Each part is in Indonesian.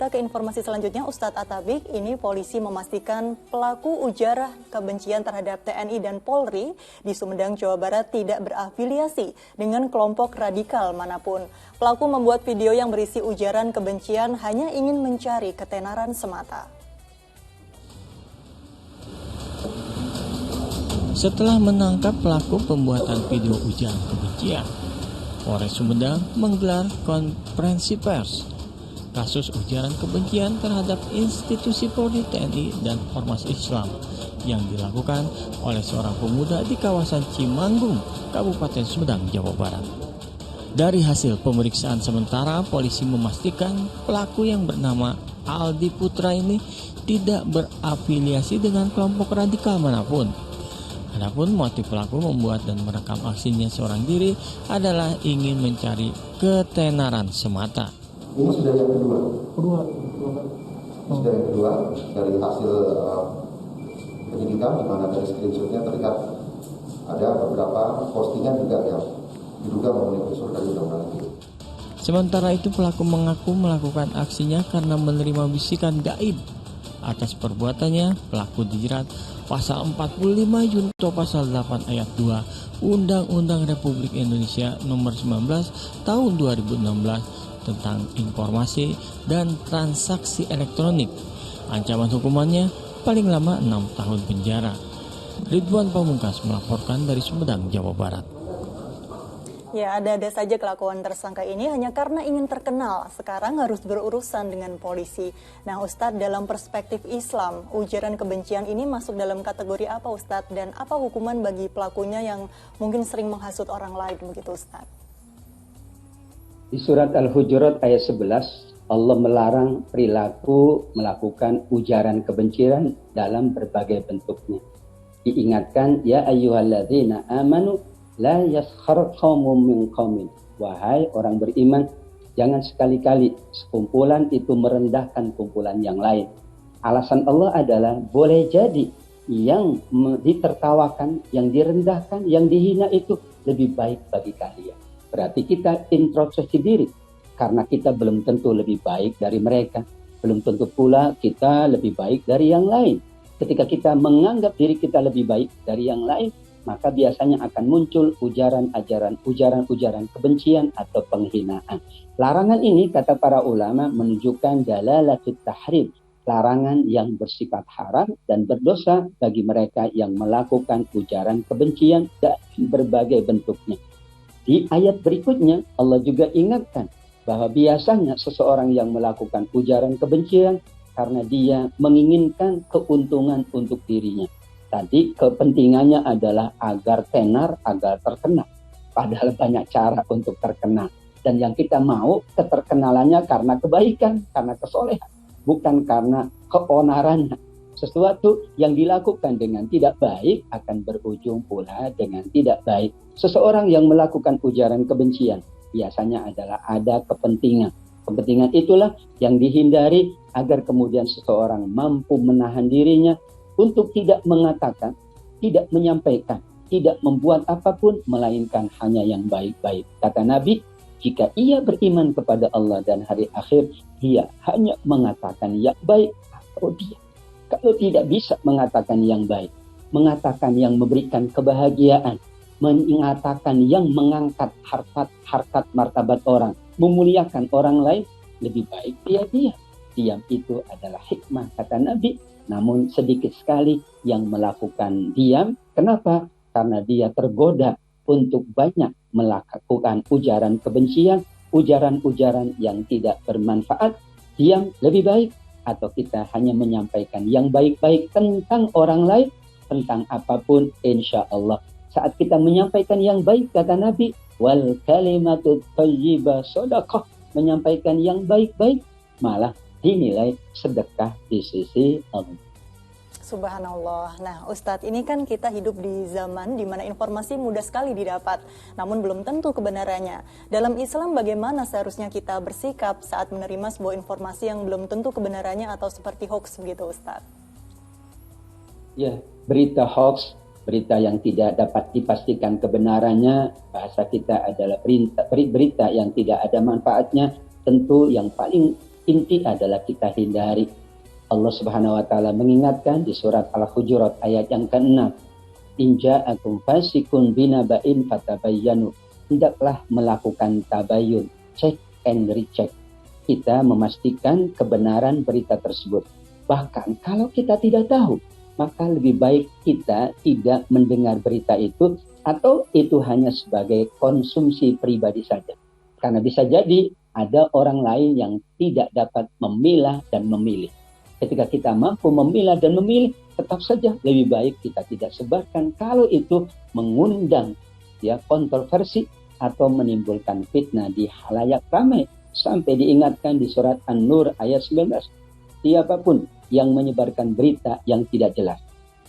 Kita ke informasi selanjutnya, Ustadz Atabik. Ini polisi memastikan pelaku ujaran kebencian terhadap TNI dan Polri di Sumedang, Jawa Barat tidak berafiliasi dengan kelompok radikal manapun. Pelaku membuat video yang berisi ujaran kebencian hanya ingin mencari ketenaran semata. Setelah menangkap pelaku pembuatan video ujaran kebencian, Polres Sumedang menggelar konferensi pers. Kasus ujaran kebencian terhadap institusi Polri, TNI, dan Ormas Islam yang dilakukan oleh seorang pemuda di kawasan Cimanggung, Kabupaten Sumedang, Jawa Barat. Dari hasil pemeriksaan sementara, polisi memastikan pelaku yang bernama Aldi Putra ini tidak berafiliasi dengan kelompok radikal manapun. Adapun motif pelaku membuat dan merekam aksinya seorang diri adalah ingin mencari ketenaran semata. Ini sudah yang kedua. Sudah yang kedua dari hasil penyidikan, di mana dari screenshotnya terlihat ada beberapa postingan juga yang diduga memenuhi unsur dari undang-undang itu. Sementara itu pelaku mengaku melakukan aksinya karena menerima bisikan gaib. Atas perbuatannya, pelaku dijerat pasal 45 Junto pasal 8 ayat 2 Undang-Undang Republik Indonesia nomor 19 tahun 2016 tentang informasi dan transaksi elektronik. Ancaman hukumannya paling lama 6 tahun penjara. Ridwan Pamungkas melaporkan dari Sumedang, Jawa Barat. Ya, ada-ada saja kelakuan tersangka ini hanya karena ingin terkenal. Sekarang harus berurusan dengan polisi. Nah, Ustadz, dalam perspektif Islam, ujaran kebencian ini masuk dalam kategori apa, Ustadz? Dan apa hukuman bagi pelakunya yang mungkin sering menghasut orang lain, begitu, Ustadz? Di surat Al-Hujurat ayat 11, Allah melarang perilaku melakukan ujaran kebencian dalam berbagai bentuknya. Diingatkan, ya ayyuhalladzina amanu la yaskhar qaumun min qaumin. Wahai orang beriman, jangan sekali-kali sekumpulan itu merendahkan kumpulan yang lain. Alasan Allah adalah boleh jadi yang ditertawakan, yang direndahkan, yang dihina itu lebih baik bagi kalian. Berarti kita introspeksi diri, karena kita belum tentu lebih baik dari mereka, belum tentu pula kita lebih baik dari yang lain. Ketika kita menganggap diri kita lebih baik dari yang lain, maka biasanya akan muncul ujaran kebencian atau penghinaan. Larangan ini, kata para ulama, menunjukkan dalalatut tahrim, larangan yang bersifat haram dan berdosa bagi mereka yang melakukan ujaran kebencian dan berbagai bentuknya. Di ayat berikutnya, Allah juga ingatkan bahwa biasanya seseorang yang melakukan ujaran kebencian karena dia menginginkan keuntungan untuk dirinya. Tadi kepentingannya adalah agar tenar, agar terkenal. Padahal banyak cara untuk terkenal. Dan yang kita mau keterkenalannya karena kebaikan, karena kesolehan. Bukan karena keonarannya. Sesuatu yang dilakukan dengan tidak baik akan berujung pula dengan tidak baik. Seseorang yang melakukan ujaran kebencian biasanya adalah ada kepentingan. Kepentingan itulah yang dihindari agar kemudian seseorang mampu menahan dirinya untuk tidak mengatakan, tidak menyampaikan, tidak membuat apapun melainkan hanya yang baik-baik. Kata Nabi, jika ia beriman kepada Allah dan hari akhir, dia hanya mengatakan yang baik atau dia. Kalau tidak bisa mengatakan yang baik, mengatakan yang memberikan kebahagiaan, mengatakan yang mengangkat harkat martabat orang, memuliakan orang lain, lebih baik dia diam. Diam itu adalah hikmah, kata Nabi. Namun sedikit sekali yang melakukan diam. Kenapa? Karena dia tergoda untuk banyak melakukan ujaran kebencian, ujaran-ujaran yang tidak bermanfaat. Diam lebih baik. Atau kita hanya menyampaikan yang baik-baik tentang orang lain, tentang apapun, insya Allah. Saat kita menyampaikan yang baik, kata Nabi, wal kalimatut thayyibah shadaqah, menyampaikan yang baik-baik, malah dinilai sedekah di sisi Allah. Subhanallah. Nah, Ustadz, ini kan kita hidup di zaman di mana informasi mudah sekali didapat, namun belum tentu kebenarannya. Dalam Islam, bagaimana seharusnya kita bersikap saat menerima sebuah informasi yang belum tentu kebenarannya atau seperti hoax begitu, Ustadz? Ya, berita hoax, berita yang tidak dapat dipastikan kebenarannya, bahasa kita adalah berita yang tidak ada manfaatnya. Tentu yang paling inti adalah kita hindari. Allah Subhanahu wa taala mengingatkan di surat Al-Hujurat ayat yang ke-6, "In ja'akum fasikun binaba'in fatabayyanu." Hendaklah melakukan tabayun, check and recheck. Kita memastikan kebenaran berita tersebut. Bahkan kalau kita tidak tahu, maka lebih baik kita tidak mendengar berita itu, atau itu hanya sebagai konsumsi pribadi saja. Karena bisa jadi ada orang lain yang tidak dapat memilah dan memilih. Ketika kita mampu memilah dan memilih, tetap saja lebih baik kita tidak sebarkan kalau itu mengundang kontroversi atau menimbulkan fitnah di halayak ramai. Sampai diingatkan di surat An-Nur ayat 19, siapapun yang menyebarkan berita yang tidak jelas,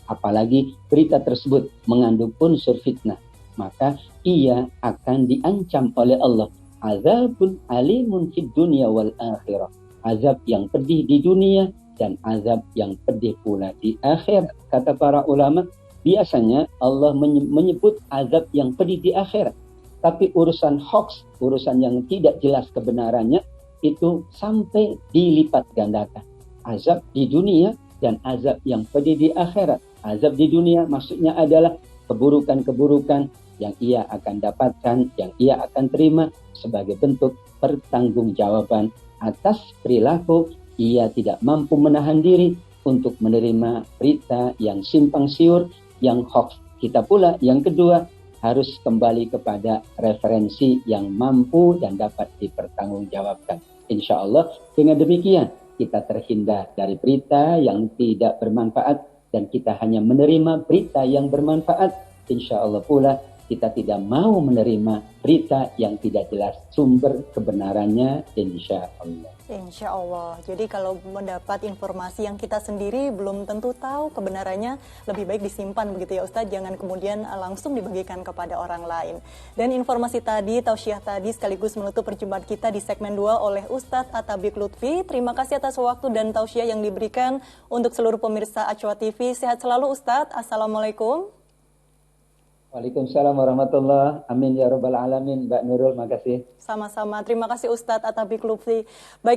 apalagi berita tersebut mengandung unsur fitnah, maka ia akan diancam oleh Allah azabun alimun fid dunya wal akhirah, azab yang pedih di dunia dan azab yang pedih pula di akhirat. Kata para ulama, biasanya Allah menyebut azab yang pedih di akhirat, tapi urusan hoax, urusan yang tidak jelas kebenarannya, itu sampai dilipat gandakan. Azab di dunia dan azab yang pedih di akhirat. Azab di dunia maksudnya adalah keburukan-keburukan yang ia akan dapatkan, yang ia akan terima sebagai bentuk pertanggungjawaban atas perilaku ia tidak mampu menahan diri untuk menerima berita yang simpang siur, yang hoax. Kita pula yang kedua harus kembali kepada referensi yang mampu dan dapat dipertanggungjawabkan. Insya Allah dengan demikian kita terhindar dari berita yang tidak bermanfaat dan kita hanya menerima berita yang bermanfaat. Insya Allah pula kita tidak mau menerima berita yang tidak jelas sumber kebenarannya, insya Allah. Insya Allah. Jadi kalau mendapat informasi yang kita sendiri belum tentu tahu kebenarannya, lebih baik disimpan begitu ya Ustadz, jangan kemudian langsung dibagikan kepada orang lain. Dan informasi tadi, tausiah tadi sekaligus menutup perjumpaan kita di segmen 2 oleh Ustadz Atabik Lutfi. Terima kasih atas waktu dan tausiah yang diberikan untuk seluruh pemirsa Acwa TV. Sehat selalu Ustadz. Assalamualaikum. Waalaikumsalam warahmatullahi. Amin ya rabbal alamin. Mbak Nurul, makasih. Sama-sama. Terima kasih Ustadz Atabik Lutfi. Baik.